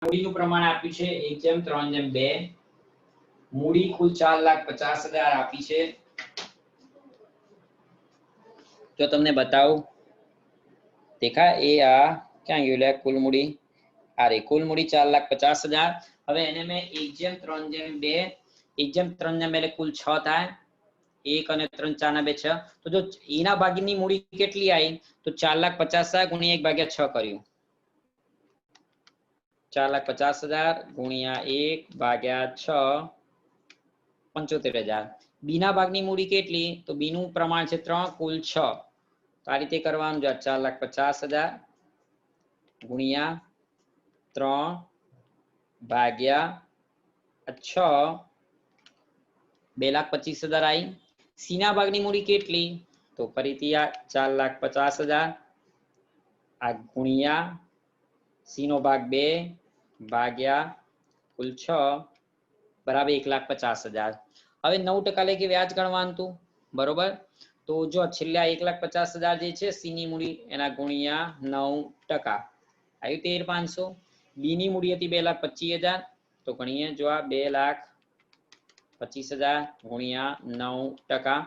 મૂડીનું પ્રમાણ આપ્યું છે 1:3:2 મૂડી કુલ 4,50,000 આપી છે। જો તમને બતાવું દેખા એ આ ક્યાં ગયું લે કુલ મૂડી આ રે કુલ મૂડી 4,50,000 હવે એને મેં 1:3:2 1:3:2 એટલે કુલ 6 થાય 1 અને 3 4 ના 2 6 તો જો એના ભાગની મૂડી કેટલી આવી તો 4,50,000 ગુણ્યા 1/6 કર્યું 4,50,000 ગુણ્યા 1/6 75,000 બી ના ભાગની મૂડી કેટલી તો બી નું પ્રમાણ છે 3 કુલ 6 તો આ રીતે કરવાનું છે 4,50,000 ગુણ્યા 3/6 2,25,000 આવી સી ના ભાગની મૂડી કેટલી તો ફરીથી આ 4,50,000 આ ગુણ્યા સી નો ભાગ 2 ભાગ્યા કુલ 6 બરાબર 1,50,000 હવે 9% લેખે વ્યાજ ગણવાનું હતું બરોબર તો જો છેલ્લા 1,50,000 જે છે સી ની મૂડી એના ગુણ્યા 9% આવ્યું 13,500 બી ની મૂડી હતી 2,25,000 તો ગણીએ જો આ 2,25,000 ગુણ્યા 9%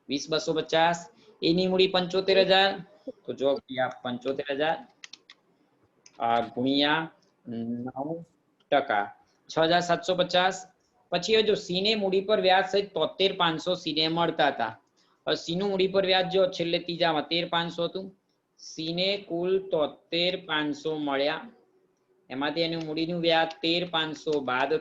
20,250 એની મૂડી 75,000 તો જો આ 75,000 ગુણ્યા 9% 6,750 પછી જો સી ને મૂડી પર વ્યાજ સહિત 73,500 સી ને મળતા હતા હવે સી નું મૂડી પર વ્યાજ જો છેલ્લે ત્રીજામાં 13,500 હતું સી ને કુલ 73,500 મળ્યા એમાંથી એનું મૂડીનું વ્યાજ 13,500 બાદ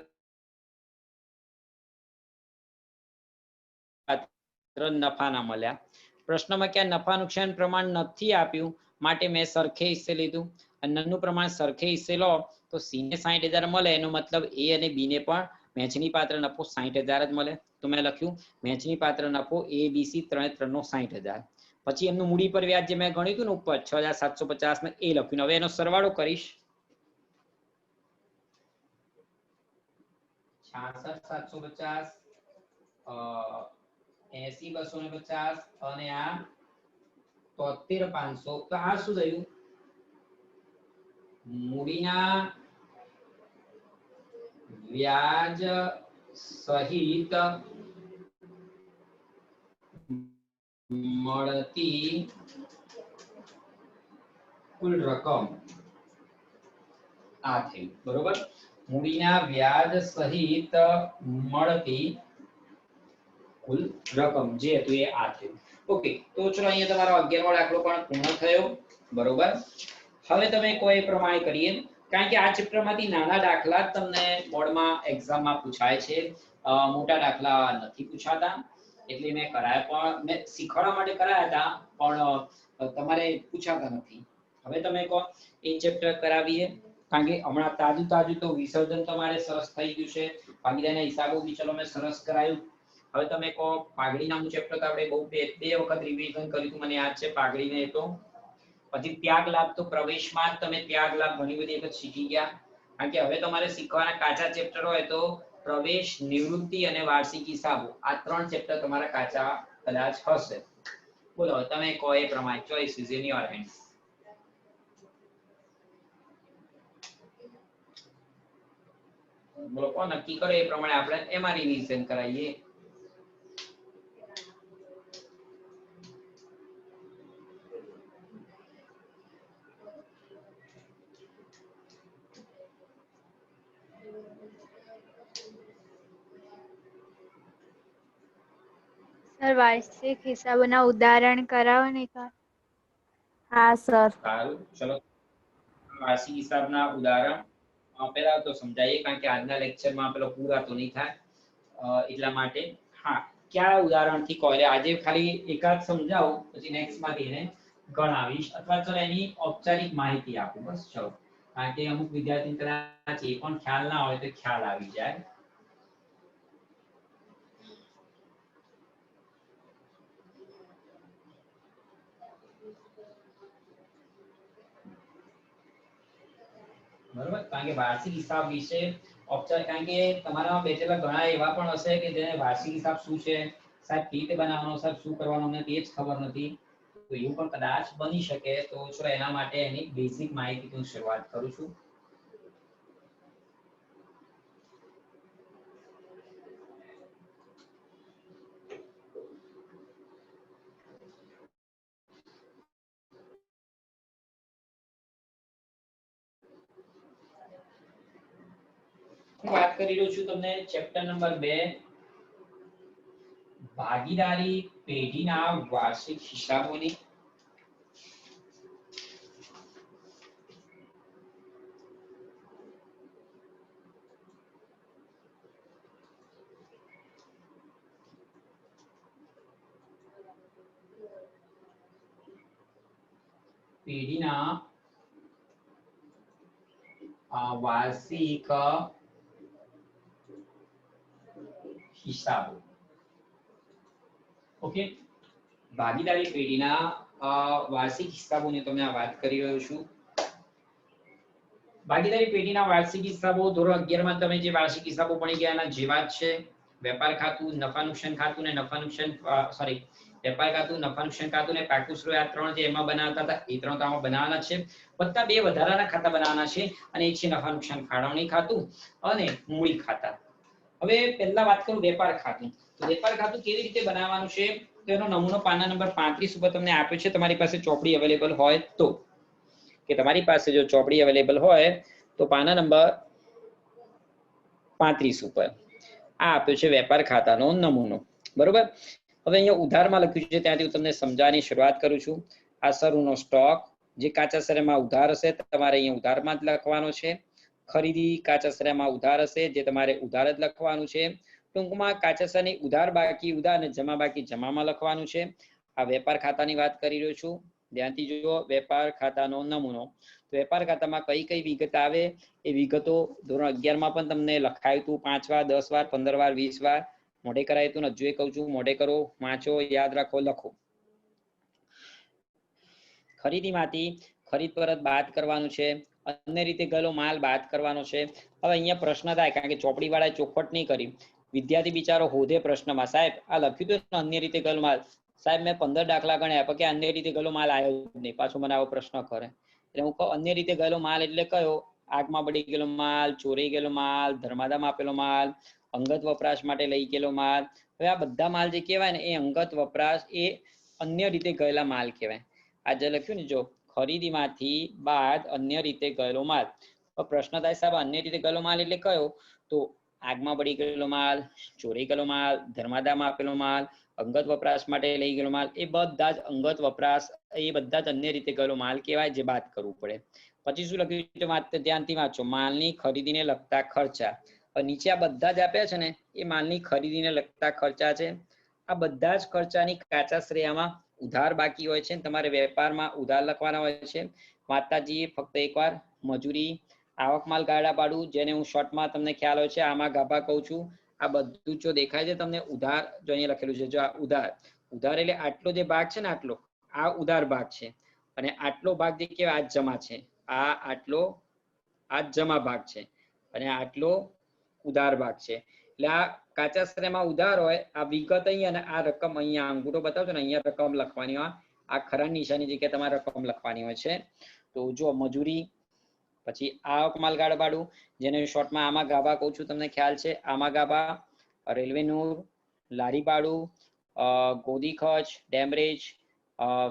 નફાના મળ્યા પ્રશ્નમાં ક્યાં નફા નુકસાન પ્રમાણ નથી આપ્યું માટે મેં સરખે હિસ્સે લીધું અને નનનું પ્રમાણ સરખે હિસ્સે લો તો સી ને 60,000 મળે એનો મતલબ એ અને બી ને પણ વહેંચણી પાત્ર નફો 60,000 જ મળે તો મેં લખ્યું વહેંચણી પાત્ર નફો એ બી સી ત્રણનો 60,000 પછી એમનું મૂડી પર વ્યાજ જે મેં ગણ્યું હતું ને ઉપર 6,750 ને એ લખ્યું હવે એનો સરવાળો કરીશ 66,750 80,250 અને આ 73,500 તો આ શું થયું મૂડીના વ્યાજ સહિત મળતી કુલ રકમ આ થઈ બરોબર મૂડીના વ્યાજ સહિત મળતી કુલ રકમ જે હતું એ આ થયું ઓકે તો ચલો અહીંયા તમારો 11મો દાખલો પણ પૂર્ણ થયો બરોબર હવે તમે કોઈ પ્રમાણે કરીએ કારણ કે આ ચેપ્ટરમાંથી નાના દાખલા તમને બોર્ડમાં એક્ઝામમાં પૂછાય છે મોટા દાખલા નથી પૂછાતા એટલે મેં કરાયા પણ મેં શીખવાડવા માટે કરાયા હતા પણ તમારે પૂછાતા નથી હવે તમે કહો એ ચેપ્ટર કરાવીએ કારણ કે હમણાં તાજું તો વિસર્જન તમારે સરસ થઈ ગયું છે ભાગીદારના હિસાબો બી ચલો મેં સરસ કરાયું હવે તમે કહો પાઘડી નામનું ચેપ્ટર તો આપણે બહુ બે વખત રિવિઝન કર્યું હતું મને યાદ છે પાઘડીને એ તો પછી ત્યાગ લાભ તો પ્રવેશમાં તમે ત્યાગ લાભ ઘણી બધી વખત શીખી ગયા કારણ કે હવે તમારે શીખવાના કાચા ચેપ્ટર હોય તો પ્રવેશ નિવૃત્તિ અને વાર્ષિક હિસાબો આ 3 ચેપ્ટર તમારા કાચા કદાચ હશે બોલો તમે કહો એ પ્રમાણે choice is in your hands બોલો કોણ નક્કી કરે એ પ્રમાણે આપણે એમાં રિવિઝન કરાવીએ સર વાર્ષિક હિસાબોના ઉદાહરણ કરાવો ને એક હા સર સારું ચલો વાર્ષિક હિસાબના ઉદાહરણ પહેલા તો સમજાવીએ કારણ કે આજના લેક્ચરમાં પેલો પૂરા તો નહીં થાય એટલા માટે હા કયા ઉદાહરણથી કહો આજે ખાલી એકાદ સમજાવું પછી નેક્સ્ટમાંથી એને ગણાવીશ અથવા ચલો એની ઔપચારિક માહિતી આપું બસ ચલો કારણ કે અમુક વિદ્યાર્થી કદાચ એ પણ ખ્યાલ ના હોય તો ખ્યાલ આવી જાય બરાબર કારણ કે વાર્ષિક હિસાબ વિશે ઔપચારિક કારણ કે તમારામાં બેઠેલા ઘણા એવા પણ હશે કે જેને વાર્ષિક હિસાબ શું છે સાહેબ કેવી રીતે બનાવવાનો સાહેબ શું કરવાનું અમને તે જ ખબર નથી તો એવું પણ કદાચ બની શકે તો ચલો એના માટે એની બેઝિક માહિતીથી હું શરૂઆત કરું છું હું વાત કરી રહ્યો છું તમને ચેપ્ટર નંબર 2 ભાગીદારી પેઢીના વાર્ષિક હિસાબોની. પેઢીના વાર્ષિક હિસાબો. ઓકે, ભાગીદારી પેઢીના વાર્ષિક હિસાબોની તમને આ વાત કરી રહ્યો છું. ભાગીદારી પેઢીના વાર્ષિક હિસાબો ધોરણ 11 માં તમે જે વાર્ષિક હિસાબો ભણી ગયા એના જેવા જ છે. વેપાર ખાતું, નફા નુકસાન ખાતું ને નફા નુકસાન સોરી વેપાર ખાતું, નફા નુકસાન ખાતું ને પાકું સૂત્ર, આ ત્રણ જે એમાં બનાવતા હતા એ ત્રણ તો આમાં બનાવવાના છે. વત્તા બે વધારાના ખાતા બનાવવાના છે અને એ છે નફા નુકસાન ફાળવણી ખાતું અને મૂડી ખાતા. હવે પહેલા વાત કરું વેપાર ખાતું. તો વેપાર ખાતું કેવી રીતે બનાવવાનું છે તેનો નમૂનો પાના નંબર 35 ઉપર તમને આપ્યો છે. તમારી પાસે ચોપડી અવેલેબલ હોય તો, કે તમારી પાસે જો ચોપડી અવેલેબલ હોય તો પાના નંબર 35 ઉપર આ આપ્યો છે વેપાર ખાતાનો નમૂનો. બરોબર, હવે અહીંયા ઉધારમાં લખ્યું છે ત્યાંથી હું તમને સમજાવવાની શરૂઆત કરું છું. આ શરૂનો સ્ટોક જે કાચા શેરમાં ઉધાર હશે તમારે અહીંયા ઉધારમાં જ લખવાનો છે. ખરીદી કાચા શેરમાં ઉધાર હશે જે તમારે ઉધાર જ લખવાનું છે. ટૂંકમાં કાચા શેરની ઉધાર બાકી ઉધાર અને જમા બાકી જમામાં લખવાનું છે. આ વેપાર ખાતાની વાત કરી રહ્યો છું, ધ્યાનથી જોજો. વેપાર ખાતાનો નમૂનો. તો વેપાર ખાતામાં કઈ કઈ વિગત આવે એ વિગતો ધોરણ 11 માં પણ તમને લખાયું હતું 5 વાર, 10 વાર, 15 વાર, 20 વાર મોઢે કરાયું હતું. હજુ એ કહું છું મોઢે કરો, વાંચો, યાદ રાખો, લખો. ખરીદીમાંથી ખરીદ પરત બાદ કરવાનું છે. અન્ય રીતે ગયેલો માલ બાદ કરવાનો છે. હવે અહીંયા પ્રશ્ન થાય કારણ કે ચોપડી વાળાએ ચોખવટ નહીં કરી. વિદ્યાર્થી બિચારો હોદે પ્રશ્નમાં, સાહેબ આ લખ્યું હતું અન્ય રીતે ગયેલો માલ. સાહેબ મેં 15 દાખલા ગણ્યા પણ કે અન્ય રીતે ગયેલો માલ આવ્યો જ નહીં. પાછો મને આવો પ્રશ્ન કરે એટલે હું કહું અન્ય રીતે ગયેલો માલ એટલે કયો? આગમાં બળી ગયેલો માલ, ચોરી ગયેલો માલ, ધર્માદામાં આપેલો માલ, અંગત વપરાશ માટે લઈ ગયેલો માલ. હવે આ બધા માલ જે કહેવાય ને એ અંગત વપરાશ એ અન્ય રીતે ગયેલા માલ કહેવાય. આ જે લખ્યું ને જો ખરીદીમાંથી બાદ અન્ય રીતે ગયેલો માલ. પ્રશ્ન થાય સાહેબ અન્ય રીતે ગયેલો માલ એટલે કયો? તો આગમાં બળી ગયેલો માલ, ચોરી ગયેલો માલ, ધર્માદામાં આપેલો માલ, અંગત વપરાશ માટે લઈ ગયેલો માલ, એ બધા જ અંગત વપરાશ એ બધા જ અન્ય રીતે ગયેલો માલ કહેવાય જે બાદ કરવું પડે. પછી શું લખ્યું છે ધ્યાનથી વાંચો. માલની ખરીદીને લગતા ખર્ચા. નીચે આ બધા જ આપ્યા છે ને એ માલની ખરીદીને લગતા ખર્ચા છે. આ બધા જ ખર્ચાની કાચા શ્રેયામાં ઉધાર બાકી હોય છે. તમારે વેપારમાં ઉધાર લખવાના હોય છે. વાંચતા જઈએ ફક્ત એકવાર. મજૂરી, આવક માલ, ગાડા ભાડું, જેને હું શોર્ટમાં તમને ખ્યાલ હોય છે આમાં ગાભા કહું છું. આ બધું જો દેખાય છે તમને ઉધાર, જો અહીંયા લખેલું છે જો આ ઉધાર. ઉધાર એટલે આટલો જે ભાગ છે ને આટલો આ ઉધાર ભાગ છે અને આટલો ભાગ જે કહેવાય આ જમા છે. આ આટલો આ જમા ભાગ છે અને આટલો ઉધાર ભાગ છે. એટલે આ કાચા શ્રેયમાં ઉધાર હોય આ વિગત અહીંયા અને આ રકમ અહીંયા અંગૂઠો બતાવજો ને અહીંયા રકમ લખવાની હોય. આ ખરા નિશાની જગ્યાએ તમારે રકમ લખવાની હોય છે. તો જો મજૂરી, પછી આવક માલ ગાડા ભાડું જેને શોર્ટમાં આમાં ગાભા કહું છું તમને ખ્યાલ છે. આમાં ગાભા, રેલવે નૂર, લારી ભાડું, ગોદી ખર્ચ, ડેમરેજ,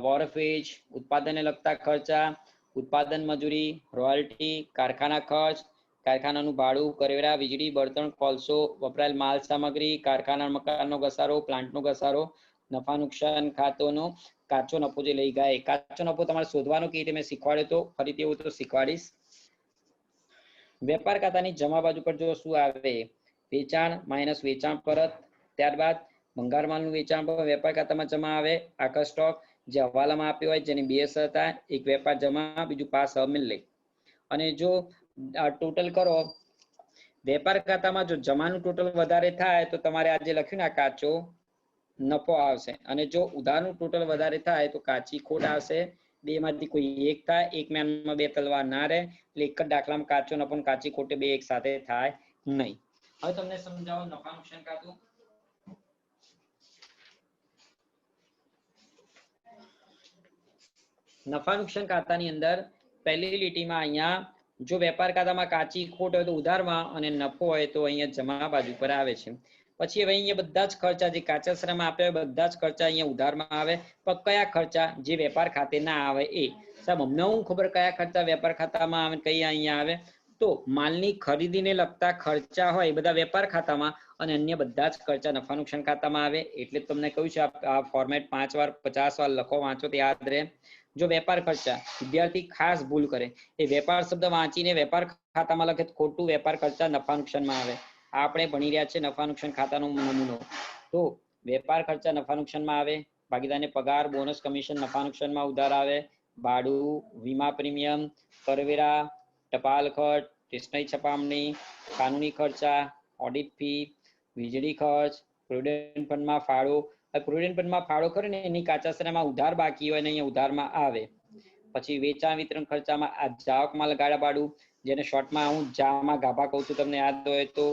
વોરફેજ, ઉત્પાદનને લગતા ખર્ચા, ઉત્પાદન મજૂરી, રોયલ્ટી, કારખાના ખર્ચ, કારખાનાનું ભાડું, કરવેરા, વીજળી, બળતણ, કોલસો, વપરાયેલ માલ સામગ્રી, કારખાના મકાનનો ઘસારો, પ્લાન્ટનો ઘસારો, નફા નુકસાન ખાતોનો કાચો નફો જે લઈ ગયા. કાચો નફો તમારે શોધવાનો કે મેં શીખવાડ્યો તો ફરીથી એવું તો શીખવાડીશ. વેપાર ખાતાની જમા બાજુ પર જો શું આવે? વેચાણ માઇનસ વેચાણ પરત. ત્યારબાદ ભંગાર માલનું વેચાણ પર વેપાર ખાતામાં જમા આવે. આખા સ્ટોક જે હવાલામાં આપ્યો હોય જેની બે શરત થાય, એક વેપાર જમા બીજું પાસ મિલે. અને જો ટોટલ કરો વેપાર ખાતામાં જો જમાનું ટોટલ વધારે થાય તો તમારે આ જે લખ્યું ને આ કાચો નફો આવશે અને જો ઉધારનું ટોટલ વધારે થાય તો કાચી ખોટ આવશે. બે માંથી કોઈ એક થાય. એક મેનમાં બે તલવાર ના રહે એટલે એક જ દાખલામાં કાચો નફો અને કાચી ખોટે બે એક સાથે થાય નહીં. હવે તમને સમજાવો નફા નુકસાન ખાતું. નફા નુકસાન ખાતાની અંદર પહેલી લીટીમાં અહીંયા જો વેપાર ખાતામાં કાચી ખોટ હોય તો ઉધારમાં અને નફો હોય તો અહીંયા જમા બાજુ પર આવે છે. પછી હવે અહીંયા બધા જ ખર્ચા જે કાચા શ્રમમાં આપ્યા હોય બધા જ ખર્ચા અહીંયા ઉધારમાં આવે. પણ કયા ખર્ચા જે વેપાર ખાતે ના આવે એ સાહેબ અમને હું ખબર કયા ખર્ચા વેપાર ખાતામાં આવે કઈ અહીંયા આવે? તો માલની ખરીદીને લગતા ખર્ચા હોય એ બધા વેપાર ખાતામાં અને અન્ય બધા જ ખર્ચા નફા નુકસાન ખાતામાં આવે. એટલે જ તમને કહ્યું છે આ ફોર્મેટ 5 વાર 50 વાર લખો, વાંચો તો યાદ રહે. જો વેપાર ખર્ચા વિદ્યાર્થી ખાસ ભૂલ કરે એ વેપાર શબ્દ વાંચીને વેપાર ખાતામાં લખે તો ખોટું. વેપાર ખર્ચા નફા નુકસાનમાં આવે. આપણે ભણી રહ્યા છે નફા નુકસાન ખાતાનો નમૂનો. તો વેપાર ખર્ચા નફા નુકસાનમાં આવે. ભાગીદારને પગાર, બોનસ, કમિશન નફા નુકસાનમાં ઉધાર આવે. ભાડું, વીમા પ્રીમિયમ, કરવેરા, ટપાલ ખર્ચ, સ્ટેશનરી છપામણી, કાનૂની ખર્ચા, ઓડિટ ફી, વીજળી ખર્ચ, પ્રોવિડન્ટ ફંડમાં ફાળો. પ્રોવિડન્ટ ફંડમાં ફાળો કરે ને એની કાચા શ્રમમાં ઉધાર બાકી હોય ને અહીંયા ઉધારમાં આવે. પછી વેચાણ વિતરણ ખર્ચામાં આ જાવક માલ ગાળા ભાડું, જેને શોર્ટમાં હું જામાં ગાભા કહું છું, તમને યાદ હોય તો.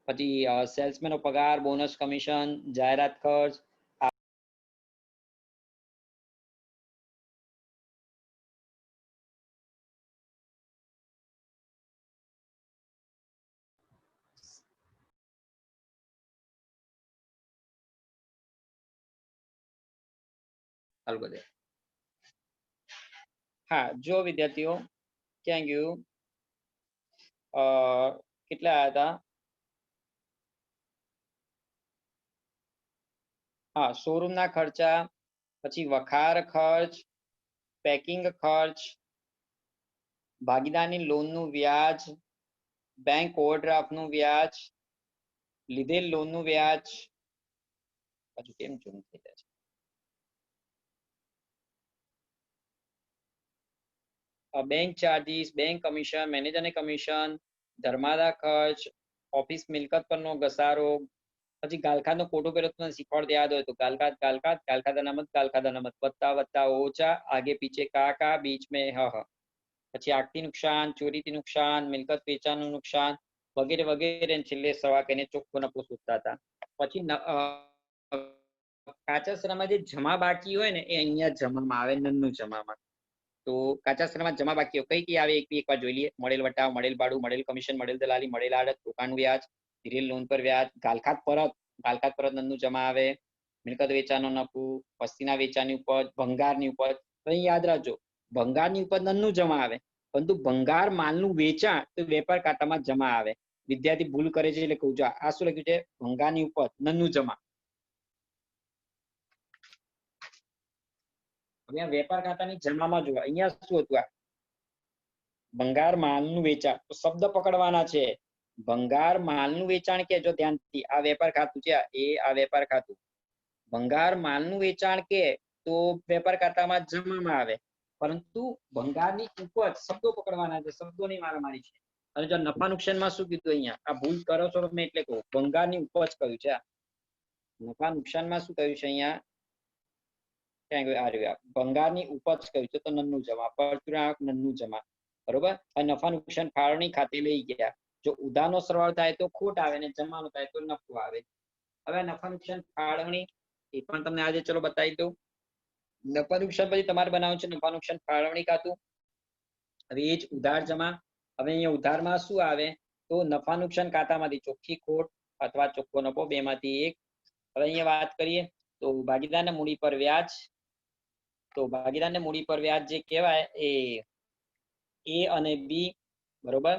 પછી સેલ્સમેનનો પગાર, બોનસ, કમિશન, જાહેરાત ખર્ચ. હા, જો વિદ્યાર્થીઓ ક્યાં ગયું, કેટલા હતા? હા, શોરૂમ ના ખર્ચા, પછી વખાર ખર્ચ, પેકિંગ ખર્ચ, ભાગીદારની લોનનું વ્યાજ, બેંક ઓવરડ્રાફ્ટનું વ્યાજ, લીધેલ લોનનું વ્યાજ. પાછું કેમ ચૂમ થઈ જાય છે? બેંક ચાર્જીસ, બેંક કમિશન, મેનેજરને કમિશન, ધર્માદા ખર્ચ, ઓફિસ મિલકત પરનો ઘસારો. પછી ગાલખાતનો કોટો કર્યો તમને શીખવાડતો યાદ હોય તો ગાલખાત અનામત વત્તા વત્તા ઓછા, આગે પીછે કા બીચ મેં હ. પછી આગથી નુકસાન, ચોરીથી નુકસાન, મિલકત વેચાણનું નુકસાન વગેરે વગેરે. છેલ્લે સવા કહીને ચોખ્ખો નફો શોધતા હતા. પછી કાચા શ્રમમાં જે જમા બાકી હોય ને એ અહીંયા જમામાં આવે, નન્નું જમામાં. તો કાચા શ્રમમાં જમા બાકી કઈ કઈ આવે એક વાર જોઈ લઈએ. મળેલ વટાવ, મળેલ ભાડું, મળેલ કમિશન, મળેલ દલાલી, મળેલ આડત, રોકાણનું વ્યાજ, ધીરેલ લોન પર વ્યાજ, ગાલખાત પરત નન્નું જમા આવે, મિલકત વેચાણનો નફો, વસ્તીના વેચાણની ઉપજ, ભંગારની ઉપજ. અહીં યાદ રાખજો ભંગારની ઉપજ નન્નું જમા આવે, પરંતુ ભંગાર માલનું વેચાણ તો વેપાર ખાતામાં જમા આવે. વિદ્યાર્થી ભૂલ કરે છે એટલે કહું છું. આ શું લખ્યું છે? ભંગારની ઉપજ નન્નું જમા. હવે વેપાર ખાતાની જમામાં જો અહીંયા શું હતું? આ ભંગાર માલનું વેચાણ. તો શબ્દ પકડવાના છે. ભંગાર માલનું વેચાણ કે જો ધ્યાનથી આ વેપાર ખાતું છે, આ વેપાર ખાતું. ભંગાર માલનું વેચાણ કે તો વેપાર ખાતામાં જમામાં આવે, પરંતુ ભંગારની ઉપજ શબ્દો પકડવાના છે, શબ્દોની મારામારી છે. અને જો નફા નુકસાનમાં શું કીધું અહીંયા? આ ભૂલ કરો છો મેં એટલે કહું. ભંગારની ઉપજ કહ્યું છે. નફા નુકસાનમાં શું કહ્યું છે અહીંયા? ભંગારની ઉપજ કહ્યું છે તો નન્નું જમા, પરચુરાંક નન્નું જમા. બરોબર. અને નફા નુકસાન ફાળવણી ખાતે લઈ ગયા. જો ઉધારનો સરવાળો થાય તો ખોટ આવે ને જમાનો થાય તો નફો આવે. હવે નફા નુકસાન ફાળવણી એ પણ તમને આજે ચલો બતાવી દઉં. નફા નુકસાન પછી તમારે બનાવવું છે નફા નુકસાન ફાળવણી ખાતું. હવે એ જ ઉધાર જમા. હવે અહીંયા ઉધારમાં શું આવે? તો નફા નુકસાન ખાતામાંથી ચોખ્ખી ખોટ અથવા ચોખ્ખો નફો, બેમાંથી એક. હવે અહીંયા વાત કરીએ તો ભાગીદારના મૂડી પર વ્યાજ. તો ભાગીદારને મૂડી પર વ્યાજ જે કહેવાય એ A અને B. બરોબર.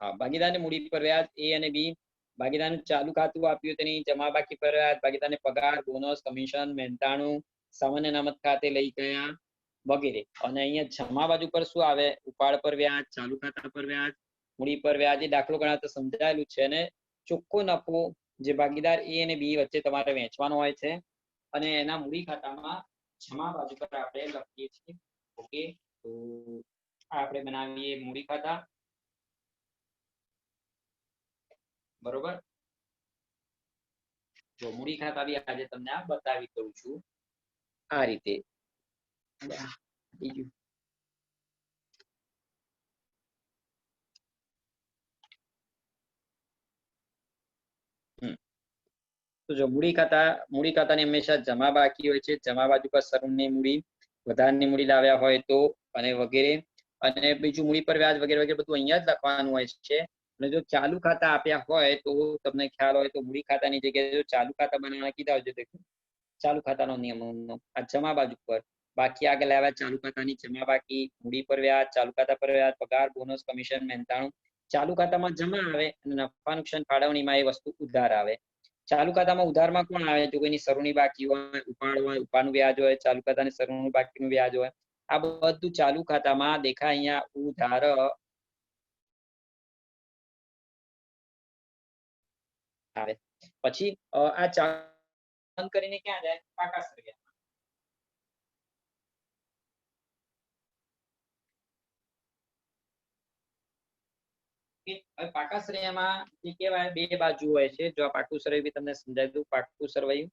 હા, ભાગીદારની મૂડી પર વ્યાજ A અને B. ભાગીદારનું ચાલુ ખાતું આપ્યું તેની જમા બાકી પર વ્યાજ. ભાગીદારને પગાર, બોનસ, કમિશન, મહેનતાણું સામાન્ય અનામત ખાતે લઈ ગયા વગેરે. અને અહીંયા જમા બાજુ પર શું આવે? ઉપાડ પર વ્યાજ, ચાલુ ખાતા પર વ્યાજ, મૂડી પર વ્યાજ. એ દાખલો ગણાતો સમજાયેલું છે. અને ચોખ્ખો નફો જે ભાગીદાર A અને B વચ્ચે તમારે વહેંચવાનો હોય છે અને એના મૂડી ખાતામાં જમા બાજુ પર આપણે લખીએ છીએ. ઓકે, તો આપણે બનાવીએ મૂડી ખાતા. બરોબર. જો મૂડી ખાતા બી આજે તમને આ બતાવી દઉં છું આ રીતે. બીજું તો જો મૂડી ખાતાની હંમેશા જમા બાકી હોય છે. જમા બાજુ પર સરૂની મૂડી, વધારાની મૂડી લાવ્યા હોય તો અને વગેરે. અને બીજું મૂડી પર વ્યાજ વગેરે વગેરે બધું અહીંયા જ લખવાનું હોય છે. અને જો ચાલુ ખાતા આપ્યા હોય તો તમને ખ્યાલ હોય તો મૂડી ખાતાની જગ્યાએ જો ચાલુ ખાતા બનાવવા કીધા હોય તો ચાલુ ખાતાનો નિયમનો આ જમા બાજુ પર બાકી આગળ આવ્યા ચાલુ ખાતાની જમા બાકી, મૂડી પર વ્યાજ, ચાલુ ખાતા પર વ્યાજ, પગાર, બોનસ, કમિશન, મહેનતાણું. ચાલુ ખાતામાં જમા આવે અને નફા નુકસાન ફાળવણીમાં એ વસ્તુ ઉધાર આવે. ચાલુ ખાતામાં ઉધારમાં કોણ આવે? જો કોઈની શરૂની બાકી હોય, ઉપાડ હોય, ઉપાડનું વ્યાજ હોય, ચાલુ ખાતાની શરૂનું બાકીનું વ્યાજ હોય, આ બધું ચાલુ ખાતામાં દેખાય અહીંયા ઉધાર આવે. પછી આ ચાલુ કરીને ક્યાં જાય? પાકા સળિયા. હવે પાકા સરવૈયામાં જે કહેવાય બે બાજુ હોય છે. જો આ પાકું સરવૈયું બી તમને સમજાવી દઉં. પાકું સરવૈયું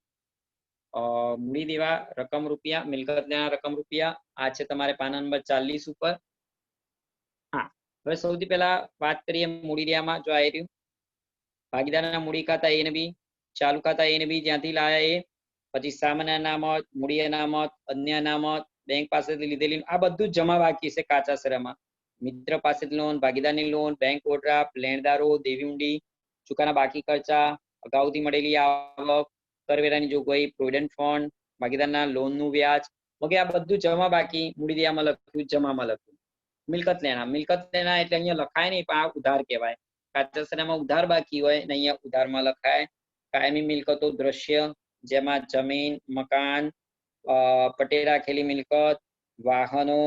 મૂડી દેવા રકમ રૂપિયા, મિલકત લેણા રકમ રૂપિયા. આ છે તમારે પાના નંબર 40 ઉપર. હા, હવે સૌથી પહેલા વાત કરીએ મૂડી દેવામાં. જો આ રહ્યું ભાગીદારના મૂડી ખાતા A ને B, ચાલુ ખાતા A ને B જ્યાંથી લાયા એ, પછી સામાન્ય અનામત, મૂડી અનામત, અન્ય અનામત, બેંક પાસેથી લીધેલી, આ બધું જમા બાકી છે કાચા સરવૈયામાં. મિત્ર પાસેથી લોન, ભાગીદારની લોન, બેંક ઓવરડ્રાફ્ટ, લેણદારો, દેવી ઊંડી, ચુકાના બાકી ખર્ચા, અગાઉથી મળેલી આવક, કરવેરાની જોગવાઈ, પ્રોવિડન્ટ ફંડ, ભાગીદારના લોનનું વ્યાજ વગેરે આ બધું જમા બાકી મૂડી દેવામાં લખ્યું, જમામાં લખ્યું. મિલકત લેણા, મિલકત લેણા એટલે અહીંયા લખાય નહીં પણ આ ઉધાર કહેવાય. કાચા સરવૈયામાં ઉધાર બાકી હોય ને અહીંયા ઉધારમાં લખાય. કાયમી મિલકતો દ્રશ્ય, જેમાં જમીન, મકાન, પટેલ રાખેલી મિલકત, વાહનો,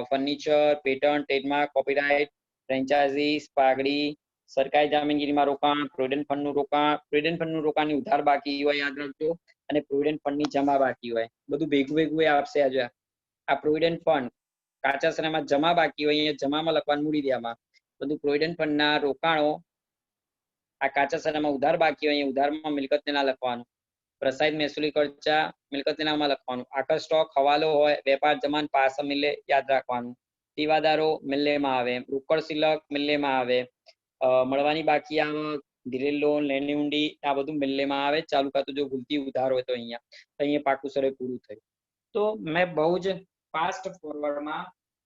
furniture, patent, trademark, copyright, franchises, પાઘડી, સરકારી જામીનગીરીમાં રોકાણ, પ્રોવિડન્ટ ફંડનું રોકાણ. પ્રોવિડન્ટ ફંડનું રોકાણની ઉધાર બાકી હોય યાદ રાખજો, અને પ્રોવિડન્ટ ફંડની જમા બાકી હોય. બધું ભેગું ભેગું આપશે. આજે આ પ્રોવિડન્ટ ફંડ કાચા સરવૈયામાં જમા બાકી હોય, અહીંયા જમામાં લખવાનું મૂડી દેવામાં. બધું પ્રોવિડન્ટ ફંડના રોકાણો આ કાચા સરવૈયામાં ઉધાર બાકી હોય, અહીંયા ઉધારમાં મિલકત લેણા લખવાનું. પ્રસારિત મહેસૂલી ખર્ચા મિલકત લેણામાં લખવાનું. આકર સ્ટોક હવાલો હોય, વેપાર જમાન પાસ મિલે યાદ રાખવાનું. દીવાદારો મિલ્લેમાં આવે, રોકડ સિલક મિલ્લેમાં આવે, મળવાની બાકી આવક, ધીરેલ લોન, લેણી ઊંડી આ બધું મિલ્લેમાં આવે. ચાલુ ખાતું જો ભૂલથી ઉધાર હોય તો અહીંયા પાકું સરવૈયું પૂરું થયું. તો મેં બહુ જ ફાસ્ટ ફોરવર્ડમાં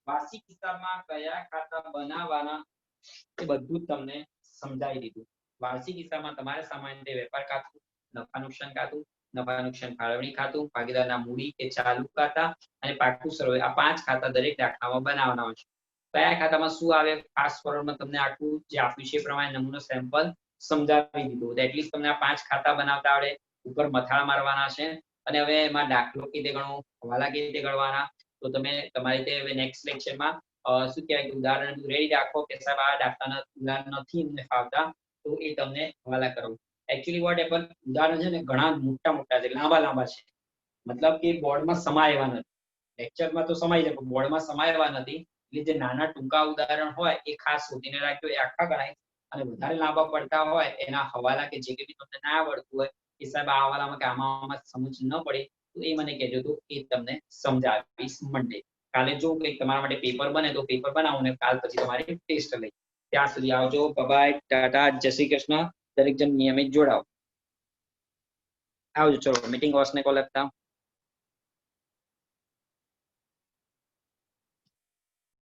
વાર્ષિક હિસાબમાં કયા ખાતા બનાવવાના એ બધું જ તમને સમજાવી દીધું. વાર્ષિક હિસાબમાં તમારે સામાન્ય રીતે વેપાર ખાતું, નફા નુકસાન ખાતું, નફા નુકસાન ફાળવણી ખાતું, ભાગીદારના મૂડી કે ચાલુ ખાતા અને પાકું સરવૈયું, આ 5 ખાતા દરેક દાખલામાં બનાવવાના હોય છે. કયા ખાતામાં શું આવે ફાસ્ટ ફોરવર્ડમાં તમને આખું જે આપ્યું છે એ પ્રમાણે નમૂનો સેમ્પલ સમજાવી દીધું. એટલીસ્ટ તમને આ 5 ખાતા બનાવતા આવડે, ઉપર મથાળા મારવાના છે, અને હવે એમાં દાખલો કેવી રીતે ગણવો, હવાલા કેવી રીતે ગણવાના, તો તમે તમારી રીતે હવે નેક્સ્ટ લેક્ચરમાં શું કહેવાય કે ઉદાહરણ રેડી રાખો કે સાહેબ આ દાખલાના ઉદાહરણ નથી અમને ફાવતા તો એ તમને હવાલા કરવું. એકચ્યુઅલી વોટ હેપન, ઉદાહરણ છે ને ઘણા મોટા મોટા છે, લાંબા છે, મતલબ કે બોર્ડમાં સમાયેલા નથી. લેક્ચરમાં તો સમાઈ જાય પણ બોર્ડમાં સમાયેલા નથી. એટલે જે નાના ટૂંકા ઉદાહરણ હોય એ ખાસ શોધીને રાખજો, એ આખા ગણાય. અને વધારે લાંબા પડતા હોય એના હવાલા કે જે કંઈ તમને ના આવડતું હોય કે સાહેબ આ હવાલામાં કે આમાં સમજ ન પડે તો એ મને કહેજો, તો એ તમને સમજાવીશ મંડે. કાલે જો કંઈક તમારા માટે પેપર બને તો પેપર બનાવો ને કાલ પછી તમારી ટેસ્ટ લઈ. ત્યાં સુધી આવજો, બાય, ટાટા, જય શ્રી કૃષ્ણ. દરેક જણ નિયમિત જોડાઓ. આવજો. ચલો મીટિંગ બોસને કોલ આપતા.